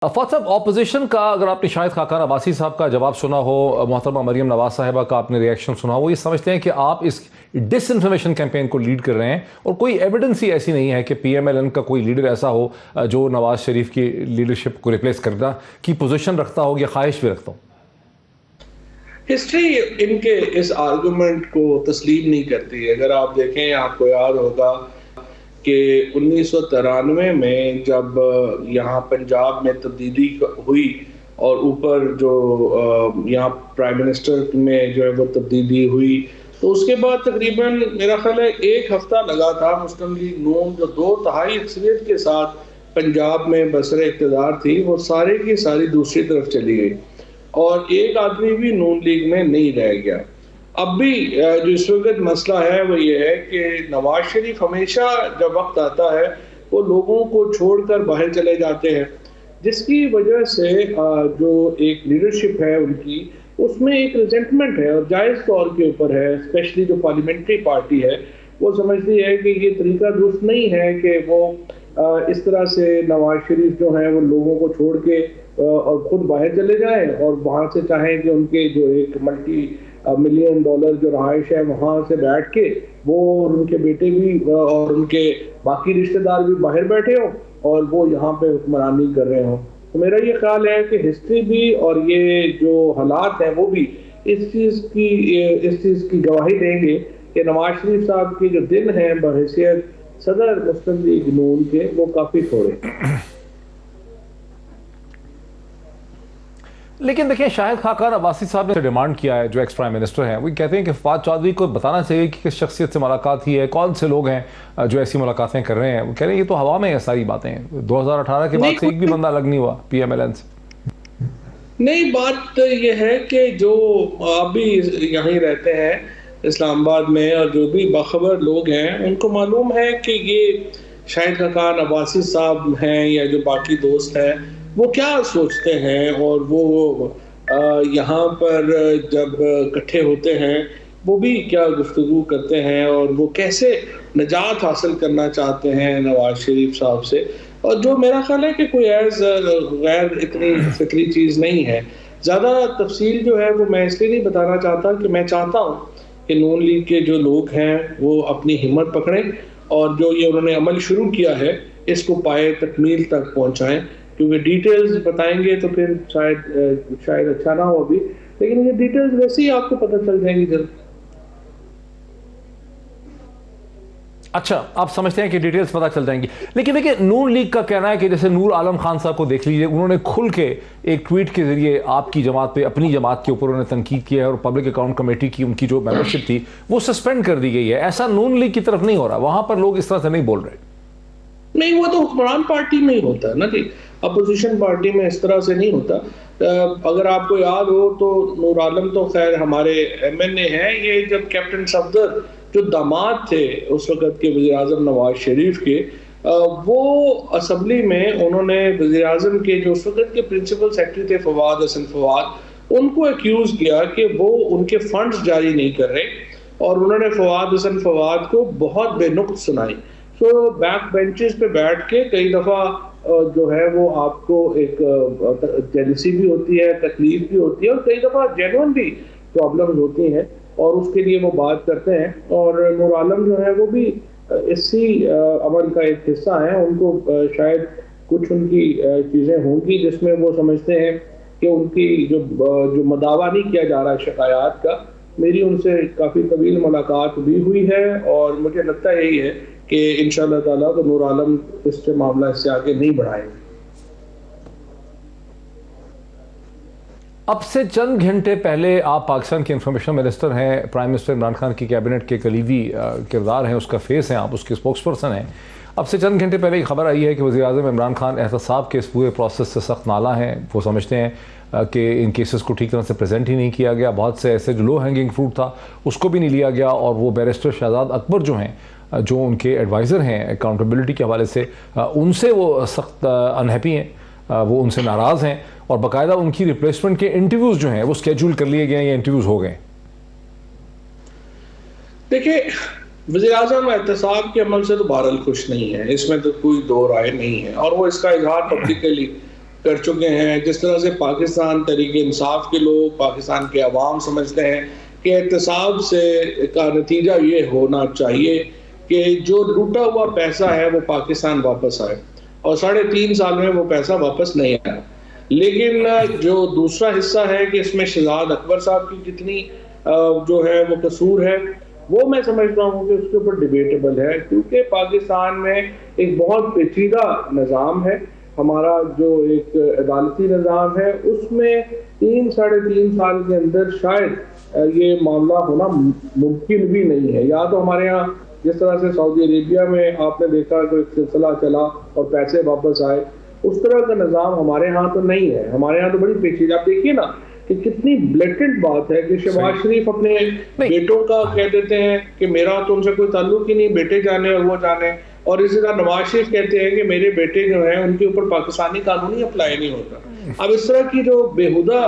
فواد صاحب، اپوزیشن کا اگر آپ نے شاہد خاقان عباسی صاحب کا جواب سنا ہو، محترمہ مریم نواز صاحبہ کا آپ نے ریئیکشن سنا ہو، وہ یہ سمجھتے ہیں کہ آپ اس ڈس انفارمیشن کیمپین کو لیڈ کر رہے ہیں اور کوئی ایویڈنس ہی ایسی نہیں ہے کہ پی ایم ایل این کا کوئی لیڈر ایسا ہو جو نواز شریف کی لیڈرشپ کو ریپلیس کرنا کی پوزیشن رکھتا ہو یا خواہش بھی رکھتا ہو۔ ہسٹری ان کے اس آرگومنٹ کو تسلیم نہیں کرتی۔ اگر آپ دیکھیں، آپ کو یاد ہوگا کہ 1993 میں جب یہاں پنجاب میں تبدیلی ہوئی اور اوپر جو یہاں پرائم منسٹر میں جو ہے وہ تبدیلی ہوئی، تو اس کے بعد تقریباً میرا خیال ہے 1 ہفتہ لگا تھا مسلم لیگ نون جو 2/3 اکثریت کے ساتھ پنجاب میں بسر اقتدار تھی، وہ سارے کی ساری دوسری طرف چلی گئی اور ایک آدمی بھی نون لیگ میں نہیں رہ گیا۔ اب بھی جو اس وقت مسئلہ ہے وہ یہ ہے کہ نواز شریف ہمیشہ جب وقت آتا ہے وہ لوگوں کو چھوڑ کر باہر چلے جاتے ہیں، جس کی وجہ سے جو ایک لیڈرشپ ہے ان کی، اس میں ایک ریزنٹمنٹ ہے اور جائز طور کے اوپر ہے۔ اسپیشلی جو پارلیمنٹری پارٹی ہے وہ سمجھتی ہے کہ یہ طریقہ درست نہیں ہے کہ وہ اس طرح سے نواز شریف جو ہیں وہ لوگوں کو چھوڑ کے اور خود باہر چلے جائیں اور وہاں سے چاہیں کہ ان کے جو ایک ملٹی ملین ڈالر جو رہائش ہے وہاں سے بیٹھ کے وہ اور ان کے بیٹے بھی اور ان کے باقی رشتہ دار بھی باہر بیٹھے ہوں اور وہ یہاں پہ حکمرانی کر رہے ہوں۔ تو میرا یہ خیال ہے کہ ہسٹری بھی اور یہ جو حالات ہیں وہ بھی اس چیز کی گواہی دیں گے کہ نواز شریف صاحب کے جو دن ہیں بحیثیت صدر مسلم لیگ نون کے وہ کافی تھوڑے۔ لیکن دیکھیں، شاہد خاقان عباسی صاحب نے ڈیمانڈ کیا ہے، جو ایکس پرائم منسٹر ہیں، وہ کہتے ہیں کہ فواد چودھری کو بتانا چاہیے کہ کس شخصیت سے ملاقات ہی ہے، کون سے لوگ ہیں جو ایسی ملاقاتیں کر رہے ہیں۔ وہ کہہ رہے ہیں یہ تو ہوا میں ہے ساری باتیں، 2018 کے بعد سے ایک بھی بندہ الگ نہیں ہوا پی ایم ایل این سے۔ نہیں، بات یہ ہے کہ جو آپ بھی یہیں رہتے ہیں اسلام آباد میں اور جو بھی باخبر لوگ ہیں ان کو معلوم ہے کہ یہ شاہد خاقان عباسی صاحب ہیں یا جو باقی دوست ہیں وہ کیا سوچتے ہیں، اور وہ یہاں پر جب اکٹھے ہوتے ہیں وہ بھی کیا گفتگو کرتے ہیں اور وہ کیسے نجات حاصل کرنا چاہتے ہیں نواز شریف صاحب سے۔ اور جو میرا خیال ہے کہ کوئی غیر اتنی فکری چیز نہیں ہے۔ زیادہ تفصیل جو ہے وہ میں اس لیے نہیں بتانا چاہتا کہ میں چاہتا ہوں کہ نون لیگ کے جو لوگ ہیں وہ اپنی ہمت پکڑیں اور جو یہ انہوں نے عمل شروع کیا ہے اس کو پائے تکمیل تک پہنچائیں، کیونکہ ڈیٹیلز بتائیں گے تو پھر شاید اچھا نہ ہو بھی، لیکن یہ ڈیٹیلز ویسے ہی آپ کو پتہ چل جائیں گی جلد۔ اچھا، آپ سمجھتے ہیں کہ ڈیٹیلز پتہ چل جائیں گی، لیکن دیکھیں نون لیگ کا کہنا ہے کہ جیسے نور عالم خان صاحب کو دیکھ لیجئے، انہوں نے کھل کے ایک ٹویٹ کے ذریعے آپ کی جماعت پہ، اپنی جماعت کے اوپر انہوں نے تنقید کیا ہے اور پبلک اکاؤنٹ کمیٹی کی ان کی جو ممبرشپ تھی وہ سسپینڈ کر دی گئی ہے۔ ایسا نون لیگ کی طرف نہیں ہو رہا، وہاں پر لوگ اس طرح سے نہیں بول رہے۔ نہیں، وہ تو حکمران پارٹی میں ہی ہوتا ہے نا جی، اپوزیشن پارٹی میں اس طرح سے نہیں ہوتا۔ اگر آپ کو یاد ہو تو نور عالم تو خیر ہمارے ایم این اے ہیں، یہ جب کیپٹن صفدر جو داماد تھے اس وقت کے وزیر اعظم نواز شریف کے، وہ اسمبلی میں انہوں نے وزیر اعظم کے جو اس وقت کے پرنسپل سیکرٹری تھے فواد حسن فواد، ان کو ایکیوز کیا کہ وہ ان کے فنڈز جاری نہیں کر رہے، اور انہوں نے فواد حسن فواد کو بہت بے نقط سنائی۔ تو بیک بینچز پہ بیٹھ کے کئی دفعہ جو ہے وہ آپ کو ایک جیلسی بھی ہوتی ہے، تکلیف بھی ہوتی ہے، اور کئی دفعہ جینوئن بھی پرابلمز ہوتی ہیں اور اس کے لیے وہ بات کرتے ہیں۔ اور نور عالم جو ہے وہ بھی اسی عمل کا ایک حصہ ہیں۔ ان کو شاید کچھ ان کی چیزیں ہوں گی جس میں وہ سمجھتے ہیں کہ ان کی جو مداوع نہیں کیا جا رہا شکایات کا۔ میری ان سے کافی طویل ملاقات بھی ہوئی ہے اور مجھے لگتا یہی ہے کہ انشاءاللہ تعالیٰ تو نور عالم اس سے معاملہ اس سے آگے نہیں بڑھائیں گے۔ اب سے چند گھنٹے پہلے آپ پاکستان کے انفارمیشن منسٹر ہیں، پرائم منسٹر عمران خان کی کیبنٹ کے کلیدی کردار ہیں، اس کا فیس ہیں آپ، اس کے اسپوکس پرسن ہیں۔ اب سے چند گھنٹے پہلے ایک خبر آئی ہے کہ وزیر اعظم عمران خان احتساب کے اس پورے پروسیس سے سخت نالاں ہیں۔ وہ سمجھتے ہیں کہ ان کیسز کو ٹھیک طرح سے پریزنٹ ہی نہیں کیا گیا، بہت سے ایسے جو لو ہینگنگ فروٹ تھا اس کو بھی نہیں لیا گیا، اور وہ بیرسٹر شہزاد اکبر جو ہیں، جو ان کے ایڈوائزر ہیں اکاؤنٹیبلٹی کے حوالے سے، ان سے وہ سخت انہیپی ہیں، وہ ان سے ناراض ہیں، اور باقاعدہ ان کی ریپلیسمنٹ کے انٹرویوز جو ہیں وہ اسکیجول کر لیے گئے ہیں یا انٹرویوز ہو گئے۔ دیکھیں، وزیر اعظم احتساب کے عمل سے تو بہرحال خوش نہیں ہے، اس میں تو کوئی دو رائے نہیں ہے، اور وہ اس کا اظہار پبلکلی کر چکے ہیں. جس طرح سے پاکستان تحریک انصاف کے لوگ، پاکستان کے عوام سمجھتے ہیں کہ احتساب سے کا نتیجہ یہ ہونا چاہیے کہ جو لوٹا ہوا پیسہ ہے وہ پاکستان واپس آئے، اور 3.5 سال میں وہ پیسہ واپس نہیں آیا. لیکن جو دوسرا حصہ ہے کہ اس میں شہزاد اکبر صاحب کی کتنی جو ہے وہ قصور ہے، وہ میں سمجھتا ہوں کہ اس کے اوپر ڈیبیٹیبل ہے، کیونکہ پاکستان میں ایک بہت پیچیدہ نظام ہے. ہمارا جو ایک عدالتی نظام ہے اس میں 3-3.5 سال کے اندر شاید یہ معاملہ ہونا ممکن بھی نہیں ہے. یا تو ہمارے ہاں جس طرح سے سعودی عربیہ میں آپ نے دیکھا کہ ایک سلسلہ چلا اور پیسے واپس آئے، اس طرح کا نظام ہمارے ہاں تو نہیں ہے. ہمارے ہاں تو بڑی پیچیدہ. آپ دیکھیے نا کہ کتنی بلیٹنٹ بات ہے کہ شہباز شریف اپنے بیٹوں کا کہہ دیتے ہیں کہ میرا تو ان سے کوئی تعلق ہی نہیں، بیٹے جانے اور وہ جانے. اور اسی طرح نواز شریف کہتے ہیں کہ میرے بیٹے جو ہیں ان کے اوپر پاکستانی قانون ہی اپلائی نہیں ہوتا. اب اس طرح کی جو بےہودہ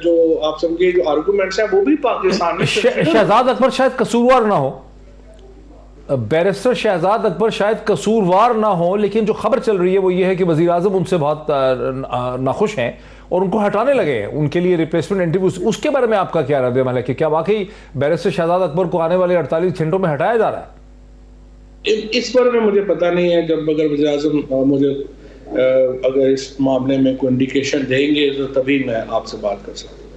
جو آپ سمجھے جو آرگومنٹس ہیں وہ بھی پاکستان میں. شہزاد اکبر شاید قصوروار نہ ہو، بیرسٹر شہزاد اکبر شاید قصوروار نہ ہو، لیکن جو خبر چل رہی ہے وہ یہ ہے کہ وزیر اعظم ان سے بہت ناخوش ہیں اور ان کو ہٹانے لگے ہیں، ان کے لیے ریپلیسمنٹ انٹرویوز. اس کے بارے میں آپ کا کیا رد عمل ہے کہ کیا واقعی بیرسٹر شہزاد اکبر کو آنے والے 48 گھنٹوں میں ہٹایا جا رہا ہے؟ اس بارے میں مجھے پتہ نہیں ہے. جب اگر وزیر اعظم مجھے اگر اس معاملے میں کوئی انڈیکیشن دیں گے تو تبھی میں آپ سے بات کر سکتا ہوں.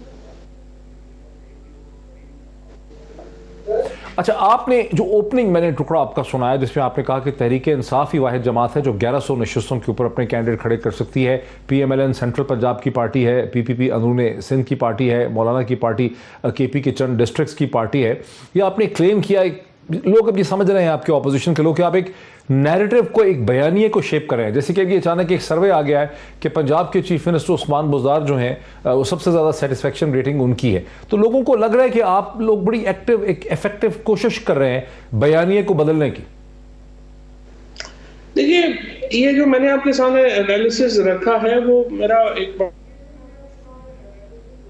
اچھا، آپ نے جو اوپننگ میں نے ٹکڑا آپ کا سنایا جس میں آپ نے کہا کہ تحریک انصاف ہی واحد جماعت ہے جو 1100 نشستوں کے اوپر اپنے کینڈیڈیٹ کھڑے کر سکتی ہے. P M L N central Punjab کی پارٹی ہے، پی پی پی اندرون سندھ کی پارٹی ہے، مولانا کی پارٹی کے پی کے چند ڈسٹرکٹس کی پارٹی ہے. یہ آپ نے کلیم کیا، لوگ اب یہ سمجھ رہے ہیں آپ کے اپوزیشن کے لوگ کہ آپ ایک نیریٹو کو، ایک بیانیے کو شیپ کر رہے ہیں. جیسے کہ ابھی اچانک ایک سروے آ گیا ہے کہ پنجاب کے چیف منسٹر عثمان بزدار جو ہیں وہ سب سے زیادہ سیٹسفیکشن ریٹنگ ان کی ہے. تو لوگوں کو لگ رہا ہے کہ آپ لوگ بڑی ایکٹیو، ایک ایفیکٹو کوشش کر رہے ہیں بیانیے کو بدلنے کی. دیکھیے، یہ جو میں نے آپ کے سامنے انالیسس رکھا ہے وہ میرا ایک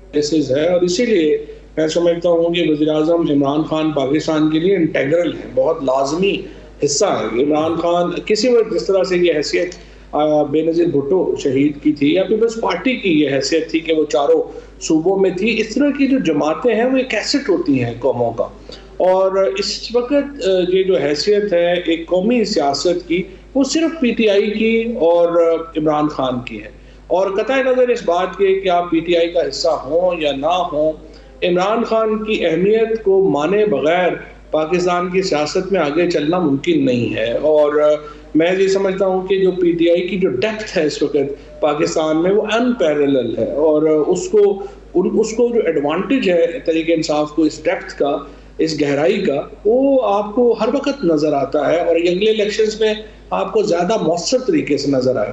انالیسس ہے، اور اسی لیے میں سمجھتا ہوں کہ وزیر اعظم عمران خان پاکستان کے لیے انٹیگرل ہے، بہت لازمی حصہ ہے. عمران خان کسی وقت جس طرح سے یہ حیثیت بے نظیر بھٹو شہید کی تھی یا پیپلز پارٹی کی یہ حیثیت تھی کہ وہ چاروں صوبوں میں تھی، اس طرح کی جو جماعتیں ہیں وہ ایک ایسٹ ہوتی ہیں قوموں کا. اور اس وقت یہ جو حیثیت ہے ایک قومی سیاست کی وہ صرف پی ٹی آئی کی اور عمران خان کی ہے. اور قطع نظر اس بات کے کہ آپ پی ٹی آئی کا حصہ ہوں یا نہ ہوں، عمران خان کی اہمیت کو مانے بغیر پاکستان کی سیاست میں آگے چلنا ممکن نہیں ہے. اور میں یہ سمجھتا ہوں کہ جو پی ٹی آئی کی جو ڈیپتھ ہے اس وقت پاکستان میں وہ انپیرلل ہے، اور اس کو جو ایڈوانٹیج ہے تحریک انصاف کو اس ڈیپتھ کا، اس گہرائی کا، وہ آپ کو ہر وقت نظر آتا ہے اور اگلے الیکشنز میں آپ کو زیادہ مؤثر طریقے سے نظر آئے.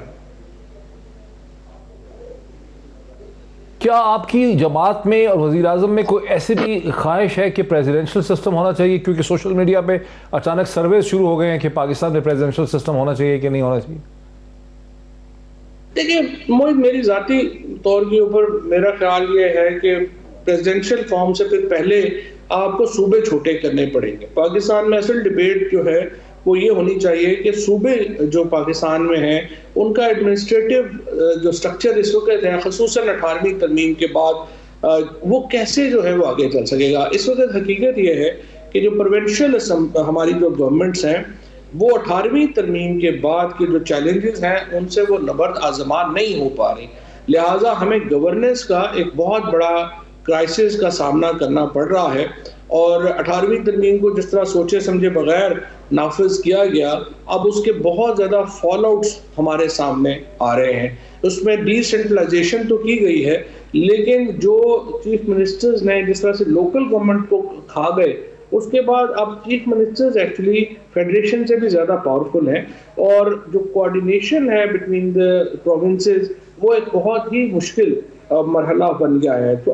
کیا آپ کی جماعت میں اور وزیر اعظم میں کوئی ایسی بھی خواہش ہے کہ پریزیڈنشل سسٹم ہونا چاہیے؟ کیونکہ سوشل میڈیا پہ اچانک سرویز شروع ہو گئے ہیں کہ پاکستان میں پریزیڈنشل سسٹم ہونا چاہیے کہ نہیں ہونا چاہیے. دیکھیے موہد، میری ذاتی طور کے اوپر میرا خیال یہ ہے کہ پریزیڈنشل فارم سے پھر پہلے آپ کو صوبے چھوٹے کرنے پڑیں گے. پاکستان میں اصل ڈیبیٹ جو ہے وہ یہ ہونی چاہیے کہ صوبے جو پاکستان میں ہیں ان کا ایڈمنسٹریٹو جو سٹرکچر اس وقت ہے، خصوصاً 18ویں ترمیم کے بعد وہ کیسے جو ہے وہ آگے چل سکے گا. اس وقت حقیقت یہ ہے کہ جو پروونشل ہماری جو گورنمنٹس ہیں وہ 18ویں ترمیم کے بعد کے جو چیلنجز ہیں ان سے وہ نبرد آزمان نہیں ہو پا رہی. لہٰذا ہمیں گورننس کا ایک بہت بڑا کرائسس کا سامنا کرنا پڑ رہا ہے. اور 18ویں ترمیم کو جس طرح سوچے سمجھے بغیر نافذ کیا گیا، اب اس کے بہت زیادہ فال آؤٹس ہمارے سامنے آ رہے ہیں. اس میں ڈی سینٹرلائزیشن تو کی گئی ہے، لیکن جو چیف منسٹرز نے جس طرح سے لوکل گورنمنٹ کو کھا گئے، اس کے بعد اب چیف منسٹرز ایکچولی فیڈریشن سے بھی زیادہ پاورفل ہیں، اور جو کوآرڈینیشن ہے بٹوین دی پروونسز وہ ایک بہت ہی مشکل مرحلہ بن گیا ہے. تو